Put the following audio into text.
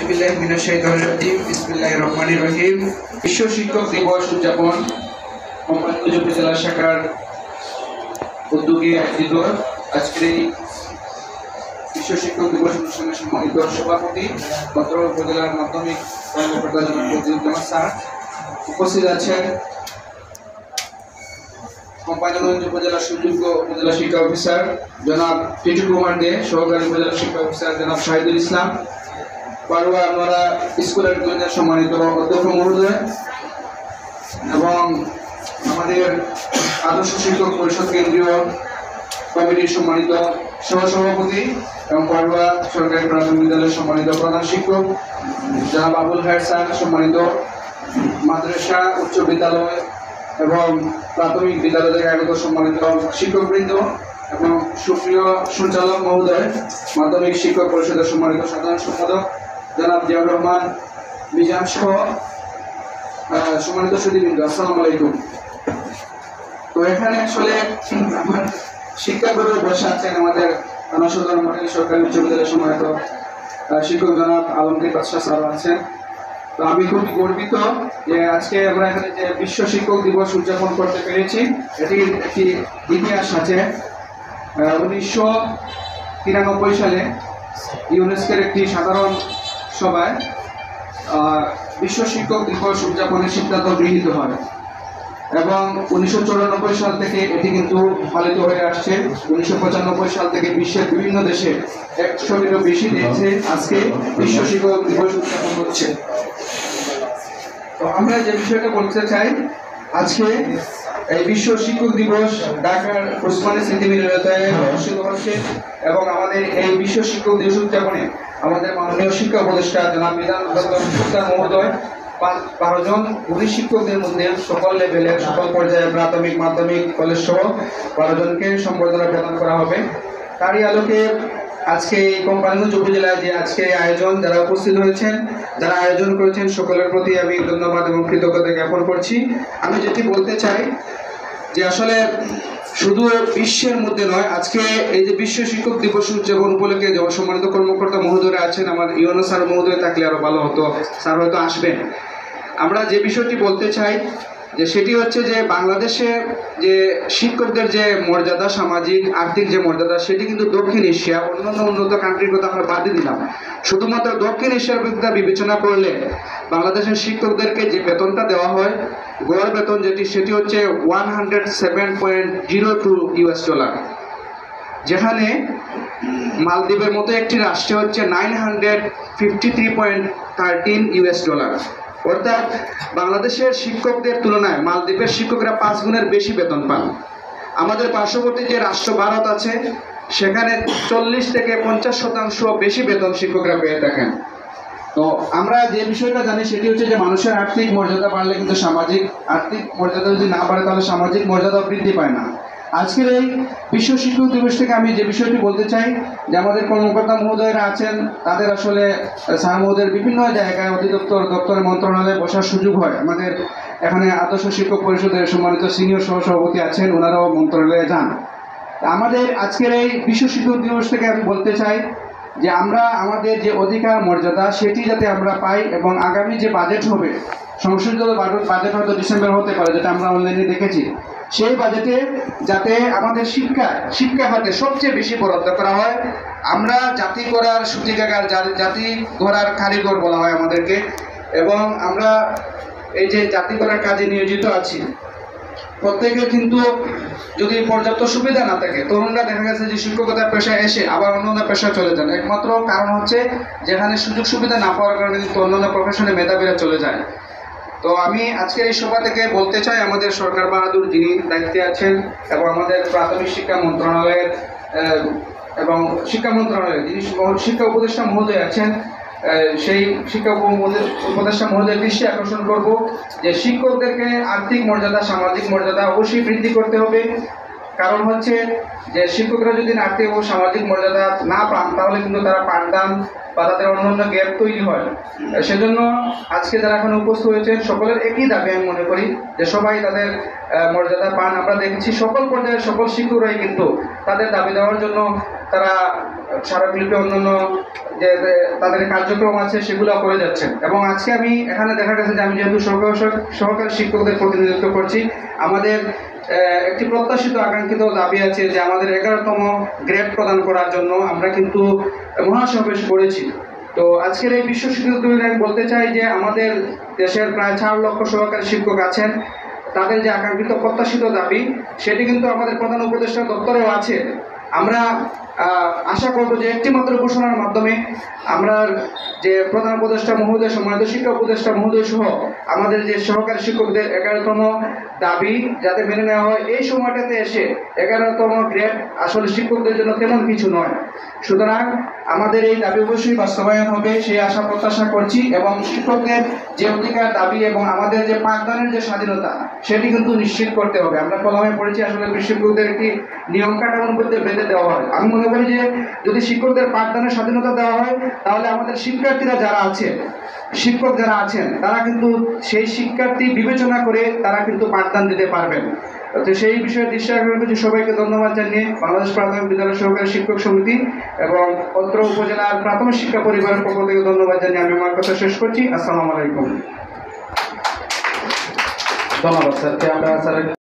আউযুবিল্লাহি মিনাশ শাইতানির রাজিম বিসমিল্লাহির রহমানির রহিম। বিশ্ব শিক্ষক দিবস উদযাপন কোম্পানীগঞ্জ উপজেলা শাখার উদ্যোগে আয়োজিত আজকের এই বিশ্ব শিক্ষক দিবস অনুষ্ঠানের সম্মানিত সভাপতি পত্র উপজেলার মাধ্যমিক কর্মকর্তা জনাব বদিউজ্জামান স্যার, উপস্থিত আছেন কোম্পানীগঞ্জ উপজেলা সুযোগ্য উপজেলা শিক্ষা অফিসার জনাব টিটু কুমার দে, সহকারী উপজেলা শিক্ষা অফিসার জনাব শাহিদুল ইসলাম, পারুয়া আমরা স্কুলের দুজনের সম্মানিত অধ্যক্ষ মহোদয় এবং আমাদের আদর্শ শিক্ষক পরিষদ কেন্দ্রীয় কমিটির সম্মানিত সহসভাপতি এবং পারুয়া সরকারি প্রাথমিক বিদ্যালয়ের সম্মানিত প্রধান শিক্ষক জনাব আবুল হায়ার স্যার, সম্মানিত মাদ্রাসা উচ্চ বিদ্যালয় এবং প্রাথমিক বিদ্যালয় থেকে আগত সম্মানিত শিক্ষকবৃন্দ এবং সুপ্রিয় সঞ্চালক মহোদয়, মাধ্যমিক শিক্ষক পরিষদের সম্মানিত সাধারণ সম্পাদক জনাব জিয়াউর রহমান মিজান সহ সম্মানিত সুধীবৃন্দ, আসসালামু আলাইকুম। তো এখানে আসলে আমার শিক্ষাগুরু বসে আছেন আমাদের আনাসদর মডেল সরকারি উচ্চ বিদ্যালয়ের সম্মানিত শিক্ষক জনাব আলমগীর বাদশাহ স্যার আছেন। তো আমি খুব গর্বিত যে আজকে আমরা এখানে যে বিশ্ব শিক্ষক দিবস উদযাপন করতে পেরেছি। এটির একটি ইতিহাস আছে। 1993 সালে ইউনেস্কোর একটি সাধারণ সভায় বিশ্ব শিক্ষক দিবস উদযাপনের সিদ্ধান্ত গৃহীত হয় এবং 1994 সাল থেকে এটি কিন্তু পালিত হয়ে আসছে। 1995 সাল থেকে বিশ্বের বিভিন্ন দেশে 100-এরও বেশি দেশে আজকে বিশ্ব শিক্ষক দিবস উদযাপন হচ্ছে। তো আমরা যে বিষয়টা বলতে চাই, আজকে এই বিশ্ব শিক্ষক দিবস ঢাকার ওসমানী স্মৃতি মিলনায়তনে অনুষ্ঠিত হচ্ছে এবং আমাদের এই বিশ্ব শিক্ষক দিবস উদযাপনে আমাদের মাননীয় শিক্ষা উপদেষ্টা জনাব বিধান মহোদয় 12 জন গুণী শিক্ষকদের মধ্যে সকল লেভেলের সকল পর্যায়ে প্রাথমিক মাধ্যমিক কলেজ সহ 12 জনকে সম্বর্ধনা প্রদান করা হবে। তারই আলোকে আজকে এই কোম্পানীগঞ্জ উপজেলায় যে আজকে আয়োজন, যারা উপস্থিত হয়েছেন, যারা আয়োজন করেছেন, সকলের প্রতি আমি ধন্যবাদ এবং কৃতজ্ঞতা জ্ঞাপন করছি। আমি যেটি বলতে চাই যে আসলে শুধু বিশ্বের মধ্যে নয়, আজকে এই যে বিশ্ব শিক্ষক দিবস উদযাপন উপলক্ষে যে সম্মানিত কর্মকর্তা মহোদয়রা আছেন, আমার ইউনো স্যার মহোদয় থাকলে আরো ভালো হতো, স্যার হয়তো আসবেন। আমরা যে বিষয়টি বলতে চাই যে সেটি হচ্ছে যে বাংলাদেশে যে শিক্ষকদের যে মর্যাদা, সামাজিক আর্থিক যে মর্যাদা, সেটি কিন্তু দক্ষিণ এশিয়া অন্যান্য উন্নত কান্ট্রির কথা আমরা বাদই দিলাম, শুধুমাত্র দক্ষিণ এশিয়ার কথা বিবেচনা করলে বাংলাদেশের শিক্ষকদেরকে যে বেতনটা দেওয়া হয়, গড় বেতন যেটি, সেটি হচ্ছে $107.02, যেখানে মালদ্বীপের মতো একটি রাষ্ট্রে হচ্ছে $953.13। অর্থাৎ বাংলাদেশের শিক্ষকদের তুলনায় মালদ্বীপের শিক্ষকরা 5 গুণের বেশি বেতন পান। আমাদের পার্শ্ববর্তী যে রাষ্ট্র ভারত আছে, সেখানে 40 থেকে 50% বেশি বেতন শিক্ষকরা পেয়ে থাকেন। তো আমরা যে বিষয়টা জানি সেটি হচ্ছে যে মানুষের আর্থিক মর্যাদা বাড়লে কিন্তু সামাজিক, আর্থিক মর্যাদা যদি না বাড়ে তাহলে সামাজিক মর্যাদা বৃদ্ধি পায় না। আজকের এই বিশ্ব শিক্ষক দিবস থেকে আমি যে বিষয়টি বলতে চাই যে আমাদের কর্মকর্তা মহোদয়রা আছেন, তাদের আসলে স্যার মহোদয়ের বিভিন্ন জায়গায় অধিদপ্তর দপ্তরের মন্ত্রণালয়ে বসার সুযোগ হয়। আমাদের এখানে আদর্শ শিক্ষক পরিষদের সম্মানিত সিনিয়র সহসভাপতি আছেন, ওনারাও মন্ত্রণালয়ে যান। আমাদের আজকের এই বিশ্ব শিক্ষক দিবস থেকে আমি বলতে চাই যে আমরা আমাদের যে অধিকার মর্যাদা সেটি যাতে আমরা পাই এবং আগামী যে বাজেট হবে, সংশোধিত বাজেট হয়তো ডিসেম্বর হতে পারে, যেটা আমরা অনলাইনে দেখেছি, সেই বাজেটে যাতে আমাদের শিক্ষা খাতে সবচেয়ে বেশি বরাদ্দ করা হয়। আমরা জাতি গড়ার সূতিকাগার, জাতি গড়ার কারিগর বলা হয় আমাদেরকে, এবং আমরা এই যে জাতি গড়ার কাজে নিয়োজিত আছি, প্রত্যেকের কিন্তু যদি পর্যাপ্ত সুবিধা না থাকে, তরুণরা দেখা গেছে যে শিক্ষকতার পেশায় এসে আবার অন্যান্য পেশায় চলে যান। একমাত্র কারণ হচ্ছে যেখানে সুযোগ সুবিধা না পাওয়ার কারণে কিন্তু অন্যান্য প্রফেশনে মেধাবীরা চলে যায়। তো আমি আজকের এই সভা থেকে বলতে চাই, আমাদের সরকার বাহাদুর যিনি দায়িত্বে আছেন এবং আমাদের প্রাথমিক শিক্ষা মন্ত্রণালয়ের এবং শিক্ষা মন্ত্রণালয়ের যিনি শিক্ষা উপদেষ্টা মহোদয় আছেন, সেই শিক্ষা উপদেষ্টা মহোদয়ের দৃষ্টি আকর্ষণ করব যে শিক্ষকদেরকে আর্থিক মর্যাদা, সামাজিক মর্যাদা অবশ্যই বৃদ্ধি করতে হবে। কারণ হচ্ছে যে শিক্ষকরা যদি আর্থিক ও সামাজিক মর্যাদা না পান তাহলে কিন্তু তারা পাঠদান বা তাদের অন্যান্য গ্যাপ তৈরি হয়। সেজন্য আজকে যারা এখন উপস্থিত হয়েছে সকলের একই দাবি, আমি মনে করি যে সবাই তাদের মর্যাদা পান। আমরা দেখেছি সকল পর্যায়ের সকল শিক্ষকরাই কিন্তু তাদের দাবি দেওয়ার জন্য তারা স্মারকলিপি অন্যান্য যে তাদের কার্যক্রম আছে সেগুলো করে যাচ্ছেন। এবং আজকে আমি এখানে দেখা গেছে যে আমি যেহেতু সহকারী শিক্ষকদের প্রতিনিধিত্ব করছি, আমাদের একটি প্রত্যাশিত আকাঙ্ক্ষিত দাবি আছে যে আমাদের 11তম গ্রেড প্রদান করার জন্য আমরা কিন্তু মহাসমাবেশ করেছি। তো আজকের এই বিশ্ব শিক্ষক দিবসে আমি বলতে চাই যে আমাদের দেশের প্রায় 4 লক্ষ সহকারী শিক্ষক আছেন, তাদের যে আকাঙ্ক্ষিত প্রত্যাশিত দাবি সেটি কিন্তু আমাদের প্রধান উপদেষ্টা দপ্তরেও আছে। আমরা আশা করব যে একটি মাত্র ঘোষণার মাধ্যমে আমরা যে প্রধান উপদেষ্টা মহোদয়, সম্মানিত শিক্ষা উপদেষ্টা মহোদয় সহ আমাদের যে সহকারী শিক্ষকদের 11তম দাবি যাতে মেনে নেওয়া হয়। এই সময়টাতে এসে 11তম গ্রেড আসলে শিক্ষকদের জন্য তেমন কিছু নয়, সুতরাং আমাদের এই দাবি অবশ্যই বাস্তবায়ন হবে সেই আশা প্রত্যাশা করছি। এবং শিক্ষকদের যে অধিকার দাবি এবং আমাদের যে পাঠদানের যে স্বাধীনতা সেটি কিন্তু নিশ্চিত করতে হবে। আমরা কলমে পড়েছি আসলে শিক্ষকদের একটি নিয়ম কাঠামোর মধ্যে বেঁধে দেওয়া হয়। আমি মনে করি যে যদি শিক্ষকদের পাঠদানের স্বাধীনতা দেওয়া হয় তাহলে আমাদের শিক্ষার্থীরা যারা আছে, শিক্ষক যারা আছেন তারা কিন্তু সেই শিক্ষার্থী বিবেচনা করে তারা কিন্তু পাঠদান দিতে পারবেন। তো সেই বিষয়ে দৃষ্টি রাখার জন্য সবাইকে ধন্যবাদ জানিয়ে বাংলাদেশ প্রাথমিক বিদ্যালয় সহকারী শিক্ষক সমিতি এবং অত্র উপজেলার প্রাথমিক শিক্ষা পরিবারের পক্ষ থেকে ধন্যবাদ জানিয়ে আমি আমার কথা শেষ করছি। আসসালামু আলাইকুম। ধন্যবাদ স্যারকে। আমরা স্যারের